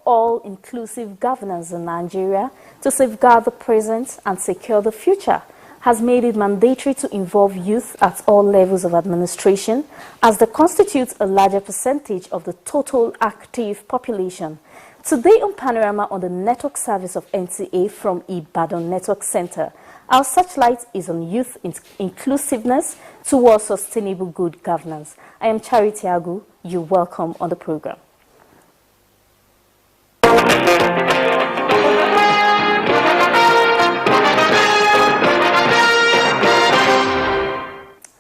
all-inclusive governance in Nigeria to safeguard the present and secure the future has made it mandatory to involve youth at all levels of administration, as they constitute a larger percentage of the total active population. Today on Panorama on the network service of NTA from Ibadan Network Center, our searchlight is on youth inclusiveness towards sustainable good governance. I am Charity Agu. You're welcome on the program.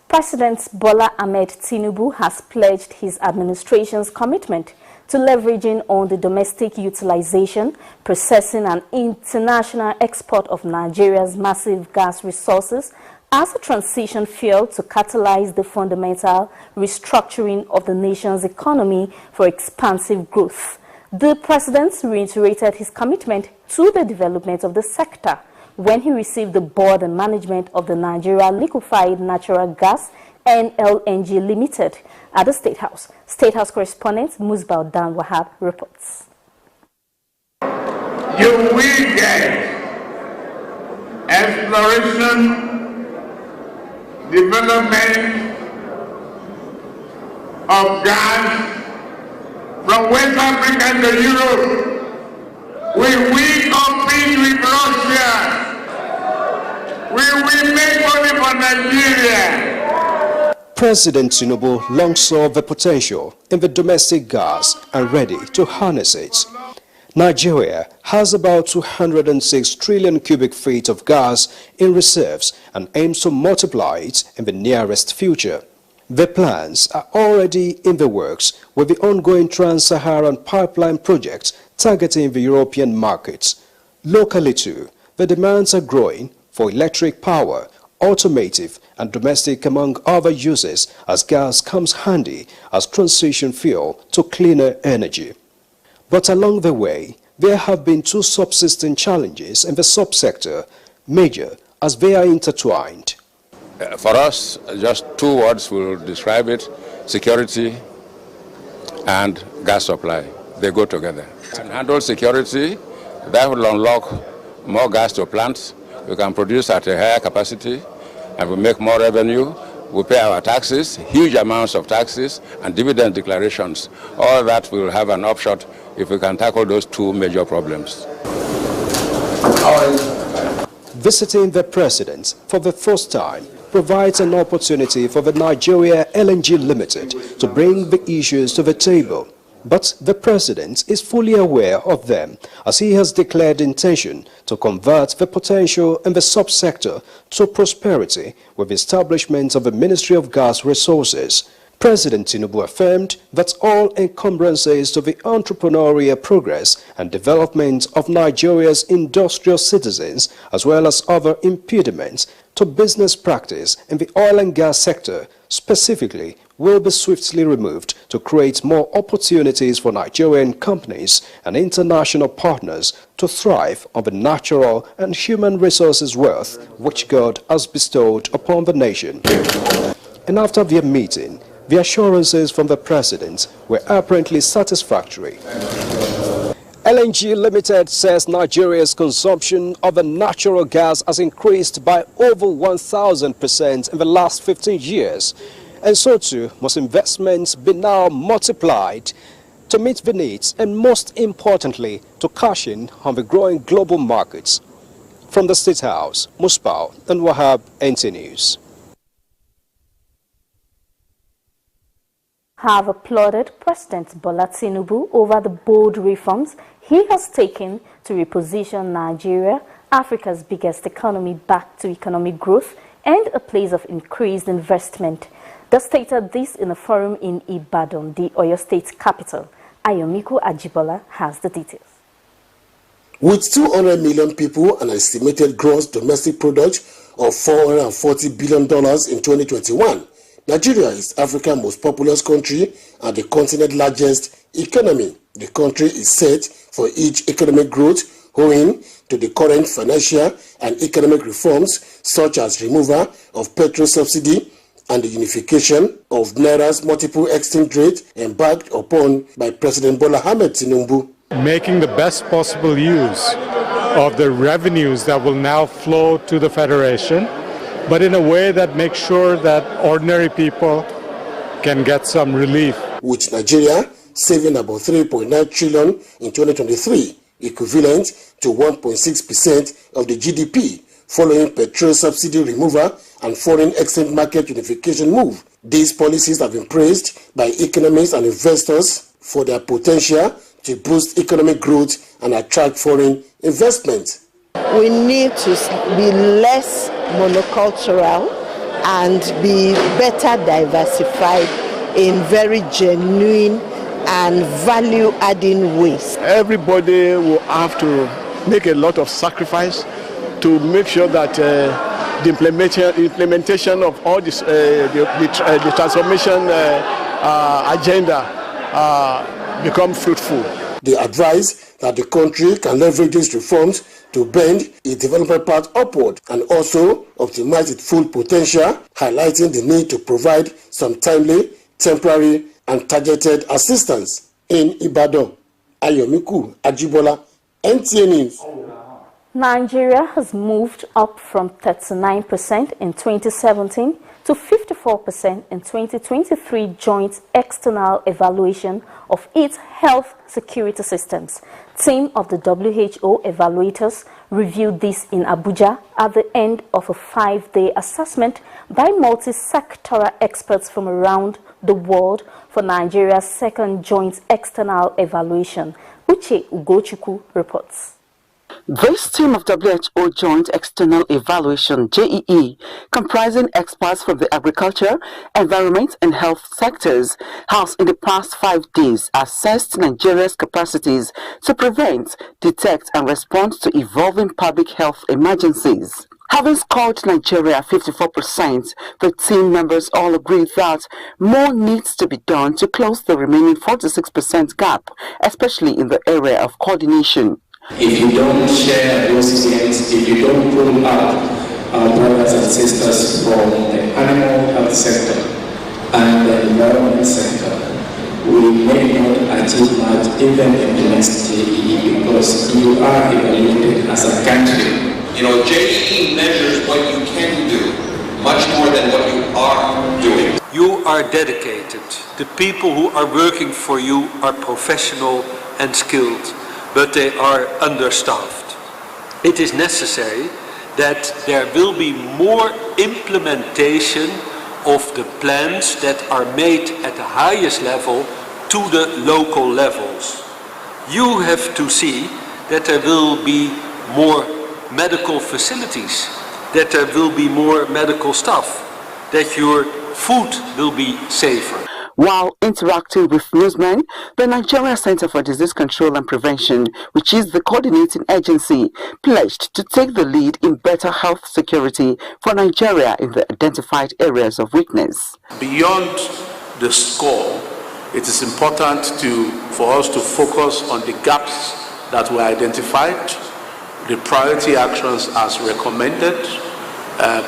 President Bola Ahmed Tinubu has pledged his administration's commitment to leveraging on the domestic utilization, processing and international export of Nigeria's massive gas resources as a transition fuel to catalyze the fundamental restructuring of the nation's economy for expansive growth. The president reiterated his commitment to the development of the sector when he received the board and management of the Nigeria Liquefied Natural Gas (NLNG) Limited at the State House. State House correspondent Musbao Dan Wahab reports. You will get exploration, development of gas from West Africa to Europe. We will compete with Russia. We will make money for Nigeria. President Tinubu long saw the potential in the domestic gas and ready to harness it. Nigeria has about 206 trillion cubic feet of gas in reserves and aims to multiply it in the nearest future. The plans are already in the works with the ongoing Trans-Saharan pipeline project targeting the European markets. Locally too, the demands are growing for electric power, automotive and domestic among other uses, as gas comes handy as transition fuel to cleaner energy. But along the way, there have been two subsisting challenges in the subsector, major as they are intertwined. For us, just two words will describe it: security and gas supply. They go together. And handle security, that will unlock more gas to plants. We can produce at a higher capacity and we make more revenue. We pay our taxes, huge amounts of taxes and dividend declarations. All that will have an upshot if we can tackle those two major problems. Visiting the president for the first time provides an opportunity for the Nigeria LNG Limited to bring the issues to the table. But the president is fully aware of them, as he has declared intention to convert the potential in the subsector to prosperity with the establishment of the Ministry of Gas Resources. President Tinubu affirmed that all encumbrances to the entrepreneurial progress and development of Nigeria's industrial citizens, as well as other impediments to business practice in the oil and gas sector, specifically, will be swiftly removed to create more opportunities for Nigerian companies and international partners to thrive on the natural and human resources wealth which God has bestowed upon the nation. And after their meeting, the assurances from the president were apparently satisfactory. LNG Limited says Nigeria's consumption of the natural gas has increased by over 1,000% in the last 15 years. And so too must investments be now multiplied to meet the needs and, most importantly, to cash in on the growing global markets. From the State House, Musbao and Wahab, NT News. Have applauded President Bola Tinubu over the bold reforms he has taken to reposition Nigeria, Africa's biggest economy, back to economic growth and a place of increased investment. They stated this in a forum in Ibadan, the Oyo State capital. Ayomiku Ajibola has the details. With 200 million people and an estimated gross domestic product of $440 billion in 2021, Nigeria is Africa's most populous country and the continent's largest economy. The country is set for each economic growth owing to the current financial and economic reforms such as removal of petrol subsidy and the unification of Naira's multiple exchange rate embarked upon by President Bola Ahmed Tinubu. making the best possible use of the revenues that will now flow to the Federation, but in a way that makes sure that ordinary people can get some relief. With Nigeria saving about 3.9 trillion in 2023, equivalent to 1.6% of the GDP, following petrol subsidy removal and foreign exchange market unification move. These policies have been praised by economists and investors for their potential to boost economic growth and attract foreign investment. We need to be less monocultural and be better diversified in very genuine and value-adding ways. Everybody will have to make a lot of sacrifice to make sure that the implementation of all this, the transformation agenda become fruitful. They advise that the country can leverage these reforms to bend its development path upward and also optimize its full potential, highlighting the need to provide some timely, temporary, and targeted assistance. In Ibadan, Ayomiku Ajibola, NTA News. Nigeria has moved up from 39% in 2017 to 54% in 2023 joint external evaluation of its health security systems. Team of the WHO evaluators reviewed this in Abuja at the end of a 5-day assessment by multi-sectoral experts from around the world for Nigeria's second joint external evaluation. Uche Ugochukwu reports. This team of WHO Joint External Evaluation JEE, comprising experts from the agriculture, environment and health sectors, has in the past 5 days assessed Nigeria's capacities to prevent, detect and respond to evolving public health emergencies. Having scored Nigeria 54%, the team members all agreed that more needs to be done to close the remaining 46% gap, especially in the area of coordination. If you don't share those gains, if you don't pull out our brothers and sisters from the animal health sector and the environment sector, we may not achieve much even in the next JEE because you are evaluated as a country. You know, JEE measures what you can do much more than what you are doing. You are dedicated. The people who are working for you are professional and skilled, but they are understaffed. It is necessary that there will be more implementation of the plans that are made at the highest level to the local levels. You have to see that there will be more medical facilities, that there will be more medical staff, that your food will be safer. While interacting with newsmen, the Nigeria Center for Disease Control and Prevention, which is the coordinating agency, pledged to take the lead in better health security for Nigeria in the identified areas of weakness. Beyond the score, it is important for us to focus on the gaps that were identified, the priority actions as recommended,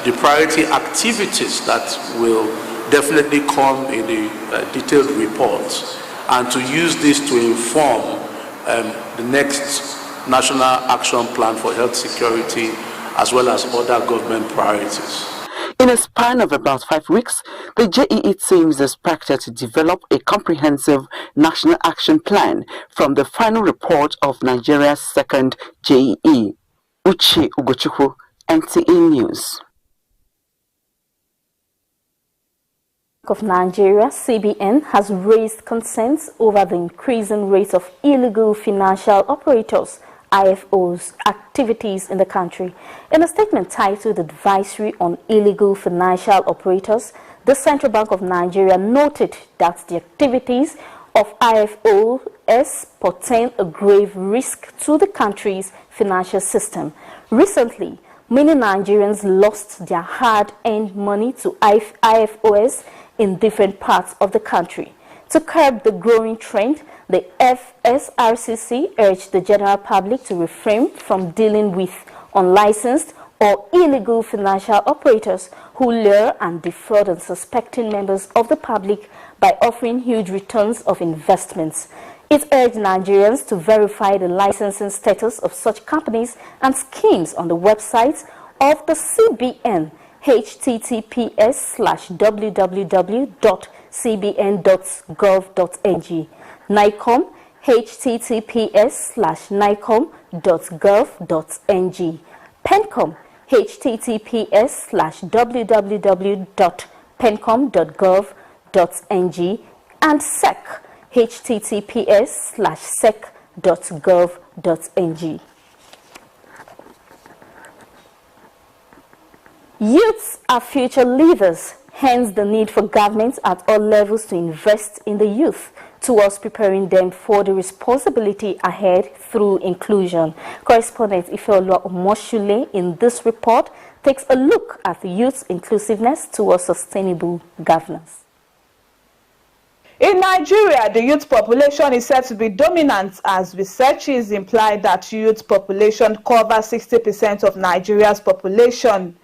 the priority activities that will definitely come in the detailed reports, and to use this to inform the next National Action Plan for Health Security as well as other government priorities. In a span of about 5 weeks, the JEE team is expected to develop a comprehensive national action plan from the final report of Nigeria's second JEE. Uche Ugochukwu, NTA News. Of Nigeria, CBN has raised concerns over the increasing rate of illegal financial operators, IFOs, activities in the country. In a statement titled Advisory on Illegal Financial Operators, the Central Bank of Nigeria noted that the activities of IFOs portend a grave risk to the country's financial system. Recently, many Nigerians lost their hard-earned money to IFOs in different parts of the country. To curb the growing trend, the FSRCC urged the general public to refrain from dealing with unlicensed or illegal financial operators who lure and defraud unsuspecting members of the public by offering huge returns of investments. It urged Nigerians to verify the licensing status of such companies and schemes on the website of the CBN, https://www.cbn.gov.ng, NICOM, https://nicom.gov.ng, PENCOM, https://www.pencom.gov.ng, and SEC, https://sec.gov.ng. Youths are future leaders, hence the need for governments at all levels to invest in the youth towards preparing them for the responsibility ahead through inclusion. Correspondent Ifeoluwa Omoshule in this report takes a look at the youth's inclusiveness towards sustainable governance. In Nigeria, the youth population is said to be dominant, as researches imply that youth population covers 60% of Nigeria's population.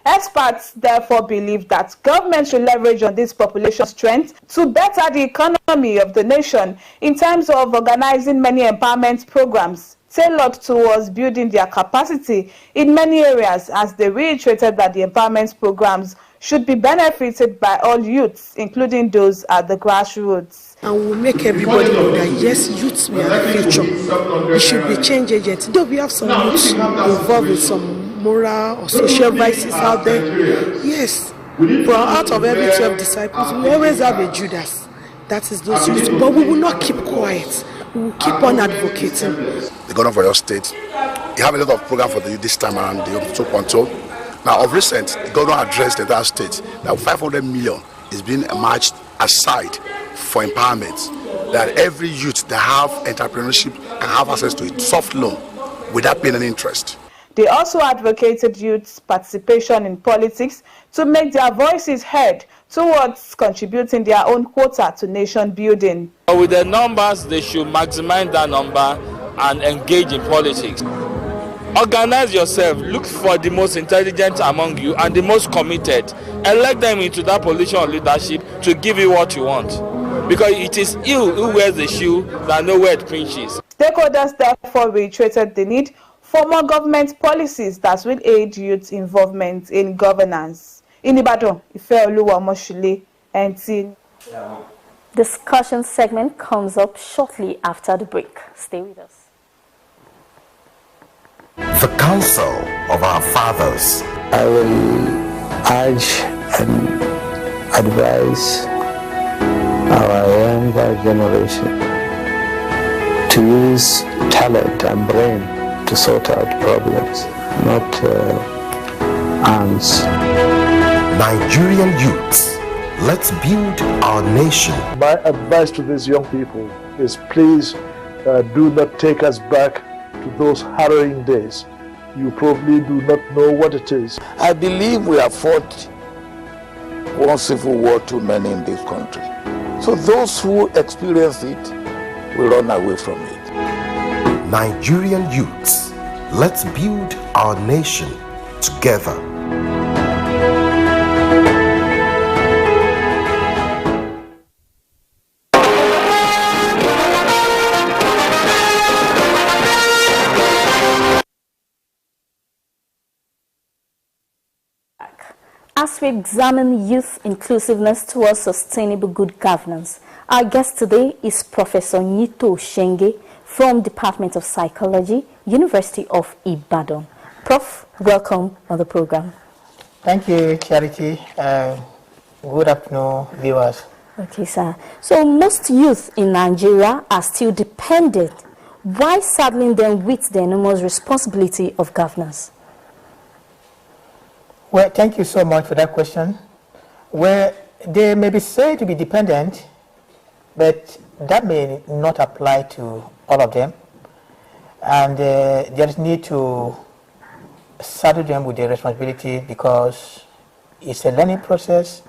Experts therefore believe that government should leverage on this population strength to better the economy of the nation in terms of organizing many empowerment programs tailored towards building their capacity in many areas, as they reiterated that the empowerment programs should be benefited by all youths, including those at the grassroots. And we'll make everybody know that yes, youths we are the future. We should be change agents. Though we have some youths involved with some moral or social vices out there. Yes, for out of every 12 disciples, we always have a Judas. That is those youths. But we will not keep quiet. We will keep on advocating. The governor for your state, you have a lot of program for the youth this time around, the 2.0. Now, of recent, the governor addressed the entire state that 500 million is being emerged aside for empowerment. That every youth that have entrepreneurship can have access to it, soft loan, without paying any interest. They also advocated youth's participation in politics to make their voices heard towards contributing their own quota to nation building. With their numbers, they should maximize that number and engage in politics. Organize yourself, look for the most intelligent among you and the most committed. Elect them into that position of leadership to give you what you want. Because it is you who wears the shoe that know where it pinches. Stakeholders therefore reiterated the need for more government policies that will aid youth involvement in governance. In Ibadan, Ifeoluwa Omoshule, NT. Discussion segment comes up shortly after the break. Stay with us. The counsel of our fathers. I will urge and advise our younger generation to use talent and brain to sort out problems, not arms. Nigerian youths, let's build our nation. My advice to these young people is please do not take us back to those harrowing days. You probably do not know what it is. I believe we have fought one civil war too many in this country. So those who experience it will run away from it. Nigerian youths, let's build our nation together. As we examine youth inclusiveness towards sustainable good governance, our guest today is Professor Nyito Shenge from Department of Psychology, University of Ibadan. Prof, welcome on the program. Thank you, Charity. Good afternoon, viewers. Okay, sir. So most youth in Nigeria are still dependent. Why saddling them with the enormous responsibility of governance? Well, thank you so much for that question. Well, they may be said to be dependent, but that may not apply to all of them. And there is need to saddle them with the responsibility because it's a learning process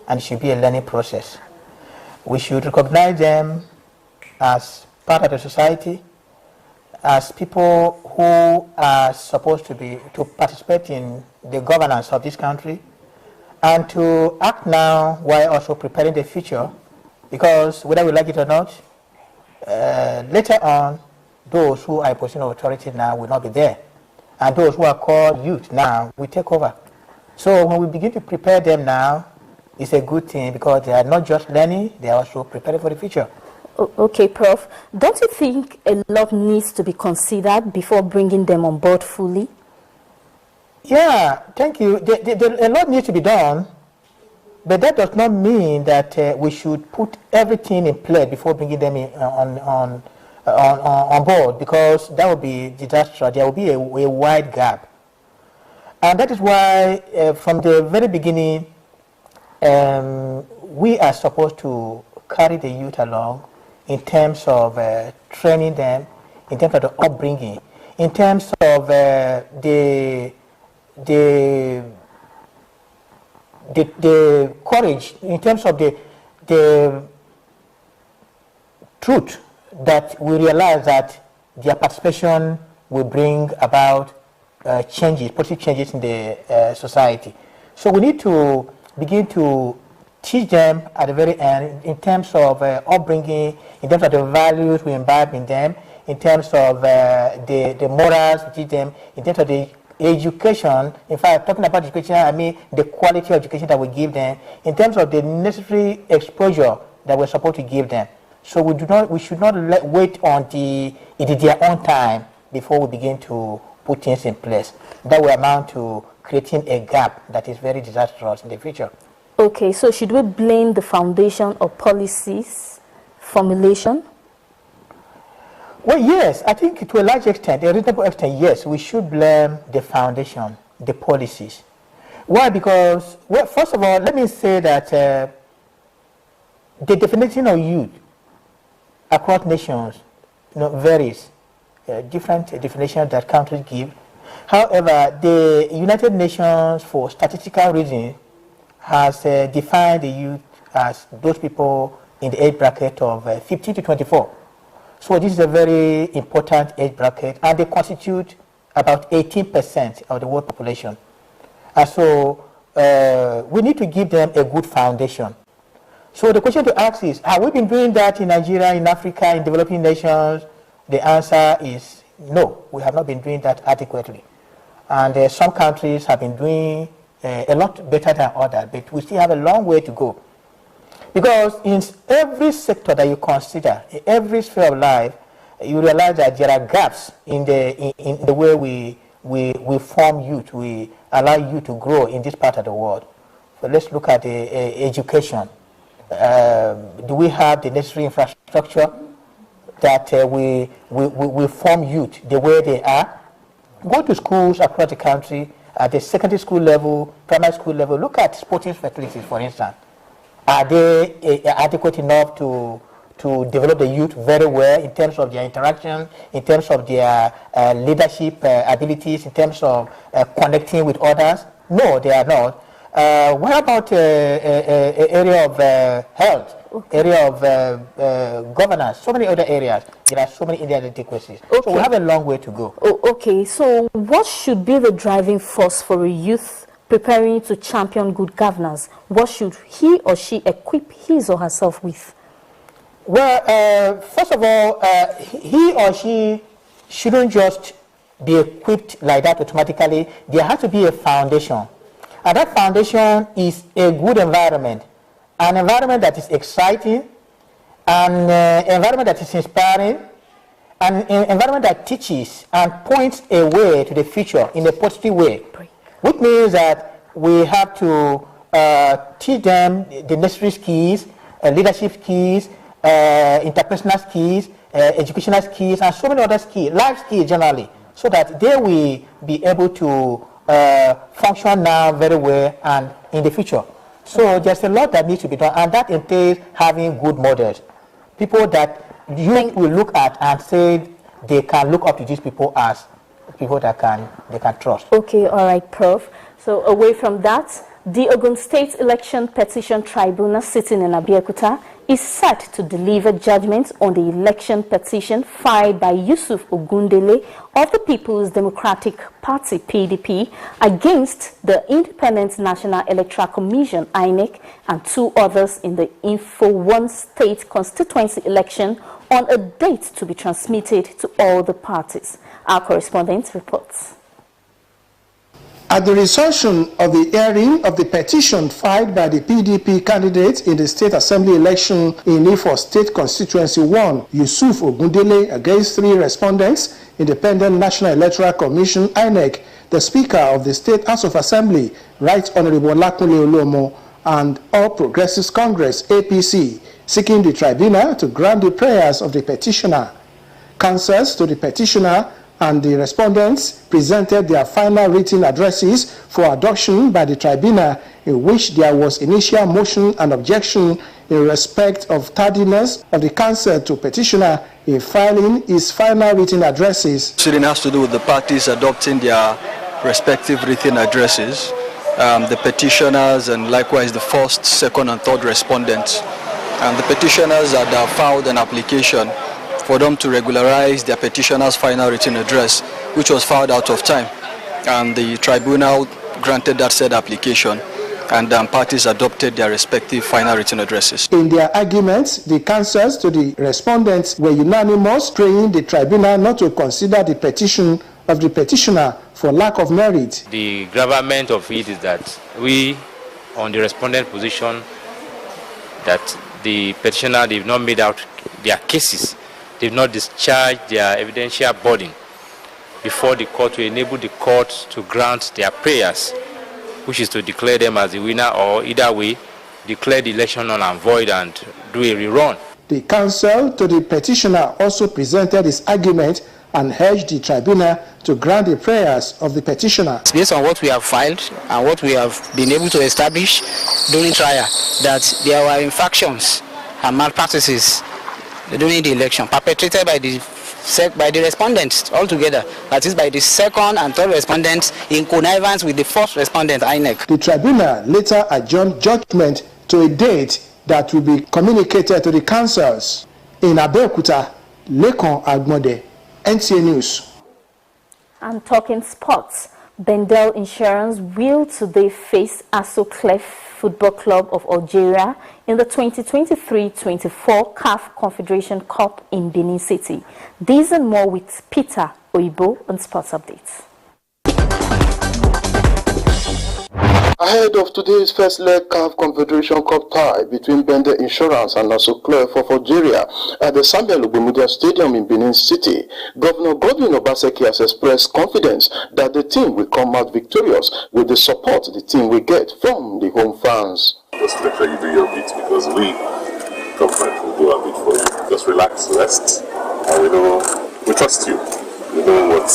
and it should be a learning process. We should recognize them as part of the society, as people who are supposed to participate in the governance of this country, and to act now while also preparing the future, because whether we like it or not, later on, those who are in position of authority now will not be there. And those who are called youth now will take over. So when we begin to prepare them now, it's a good thing because they are not just learning, they are also preparing for the future. Okay, Prof. Don't you think a lot needs to be considered before bringing them on board fully? Yeah, thank you. A lot needs to be done, but that does not mean that we should put everything in place before bringing them in, on board, because that would be disastrous. There will be a wide gap. And that is why from the very beginning, we are supposed to carry the youth along in terms of training them, in terms of the upbringing, in terms of the courage, in terms of the truth that we realize that their participation will bring about changes, positive changes in the society. So we need to begin to teach them at the very end in terms of upbringing, in terms of the values we imbibe in them, in terms of the morals we teach them, in terms of the education. In fact, talking about education, I mean the quality of education that we give them, in terms of the necessary exposure that we're supposed to give them. So we should not wait until it is their own time before we begin to put things in place. That will amount to creating a gap that is very disastrous in the future. Okay, so should we blame the foundation of policies formulation? Well, yes, I think to a large extent, a reasonable extent, yes, we should blame the foundation, the policies. Why? Because, well, first of all, let me say that the definition of youth across nations varies, different definitions that countries give. However, the United Nations, for statistical reasons, has defined the youth as those people in the age bracket of 15 to 24. So this is a very important age bracket, and they constitute about 18% of the world population. And so we need to give them a good foundation. So the question to ask is, have we been doing that in Nigeria, in Africa, in developing nations? The answer is no, we have not been doing that adequately. And some countries have been doing a lot better than others, but we still have a long way to go. Because in every sector that you consider, in every sphere of life, you realize that there are gaps in the way we form youth, we allow youth to grow in this part of the world. So let's look at education. Do we have the necessary infrastructure that we form youth the way they are? Go to schools across the country, at the secondary school level, primary school level, look at sporting facilities, for instance. Are they adequate enough to develop the youth very well in terms of their interaction, in terms of their leadership abilities, in terms of connecting with others? No, they are not. What about area of health, area of governance, so many other areas? There are so many inadequacies. Okay. So we have a long way to go. Oh, okay, so what should be the driving force for a youth preparing to champion good governance? What should he or she equip his or herself with? Well, first of all, he or she shouldn't just be equipped like that automatically. There has to be a foundation. And that foundation is a good environment, an environment that is exciting, an environment that is inspiring, an environment that teaches and points a way to the future in a positive way, which means that we have to teach them the necessary skills, leadership skills, interpersonal skills, educational skills, and so many other skills, life skills generally, so that they will be able to function now very well and in the future. So there's a lot that needs to be done, and that entails having good models, people that you will look at and say they can look up to these people as people that they can trust. Okay, all right, Prof. So away from that, the Ogun State Election Petition Tribunal sitting in Abeokuta is set to deliver judgment on the election petition filed by Yusuf Ogundele of the People's Democratic Party (PDP) against the Independent National Electoral Commission (INEC) and 2 others in the Info 1 state constituency election on a date to be transmitted to all the parties. Our correspondent reports. At the resumption of the hearing of the petition filed by the PDP candidate in the State Assembly election in Ifo State Constituency 1, Yusuf Ogundele, against 3 respondents, Independent National Electoral Commission (INEC), the Speaker of the State House of Assembly, Right Honorable Lakunle Oluomo, and All Progressives Congress (APC), seeking the tribunal to grant the prayers of the petitioner. Counsels to the petitioner and the respondents presented their final written addresses for adoption by the tribunal, in which there was initial motion and objection in respect of tardiness of the counsel to petitioner in filing his final written addresses. Proceeding has to do with the parties adopting their respective written addresses, the petitioners and likewise the first, second and third respondents. And the petitioners had filed an application for them to regularize their petitioner's final written address, which was filed out of time. And the tribunal granted that said application, and parties adopted their respective final written addresses. In their arguments, the counsels to the respondents were unanimous, praying the tribunal not to consider the petition of the petitioner for lack of merit. The gravamen of it is that we, on the respondent position, that the petitioner, they've not made out their cases. They've not discharged their evidential burden before the court to enable the court to grant their prayers, which is to declare them as the winner, or either way, declare the election null and void and do a rerun. The counsel to the petitioner also presented his argument and urged the tribunal to grant the prayers of the petitioner. Based on what we have filed and what we have been able to establish during trial, that there were infractions and malpractices during the election perpetrated by the respondents altogether, that is by the second and third respondents in connivance with the first respondent, INEC. The tribunal later adjourned judgment to a date that will be communicated to the councils. In Abeokuta, Lekon Agmode, NTA News. And talking sports, Bendel Insurance will today face Asoclef Football Club of Algeria in the 2023-24 CAF Confederation Cup in Benin City. These and more with Peter Oibo on Sports Updates. Ahead of today's first leg CAF Confederation Cup tie between Bender Insurance and Asoclef of Algeria at the Samuel Ogbemudia Stadium in Benin City, Governor Godwin Obaseki has expressed confidence that the team will come out victorious with the support the team will get from the home fans. Just make sure you do your bit, because we, government, will do our bit for you. Just relax, rest, and we trust you. We know what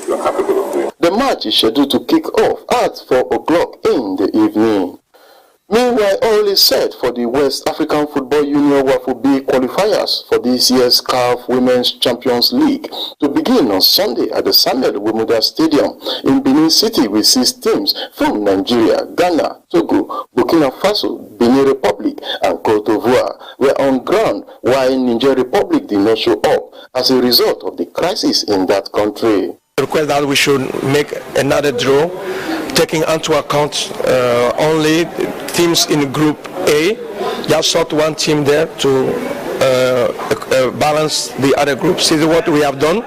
you are capable of doing. The match is scheduled to kick off at 4 o'clock in the evening. Meanwhile, all is set for the West African Football Union WAFU B qualifiers for this year's CAF Women's Champions League to begin on Sunday at the Samuel Ogbemudia Stadium in Benin City with 6 teams from Nigeria, Ghana, Togo, Burkina Faso, Benin Republic and Cote d'Ivoire were on ground, while Niger Republic did not show up as a result of the crisis in that country. Request that we should make another draw, taking into account only teams in Group A. Just sort one team there to balance the other groups. This is what we have done,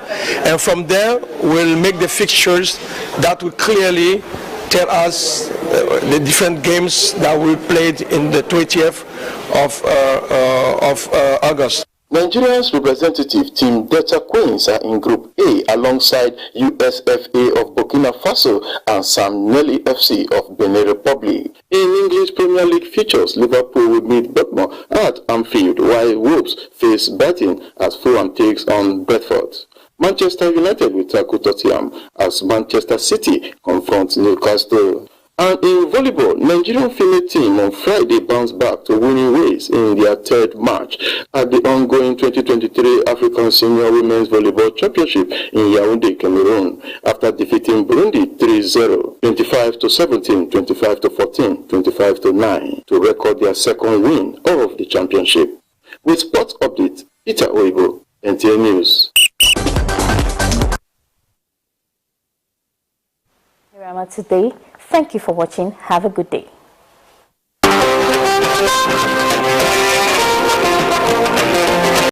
and from there we'll make the fixtures that will clearly tell us the different games that we played in the 20th of August. Nigeria's representative team Delta Queens are in Group A alongside USFA of Burkina Faso and Sam Nelly FC of Benin Republic. In English Premier League fixtures, Liverpool will meet Bournemouth at Anfield, while Wolves face Brighton as Fulham takes on Brentford. Manchester United will tackle Tottenham as Manchester City confronts Newcastle. And in volleyball, Nigerian female team on Friday bounced back to winning ways in their third match at the ongoing 2023 African Senior Women's Volleyball Championship in Yaoundé, Cameroon, after defeating Burundi 3-0, 25-17, 25-14, 25-9 to record their second win of the championship. With sports update, Peter Oibo, NTA News. Panorama today. Thank you for watching. Have a good day.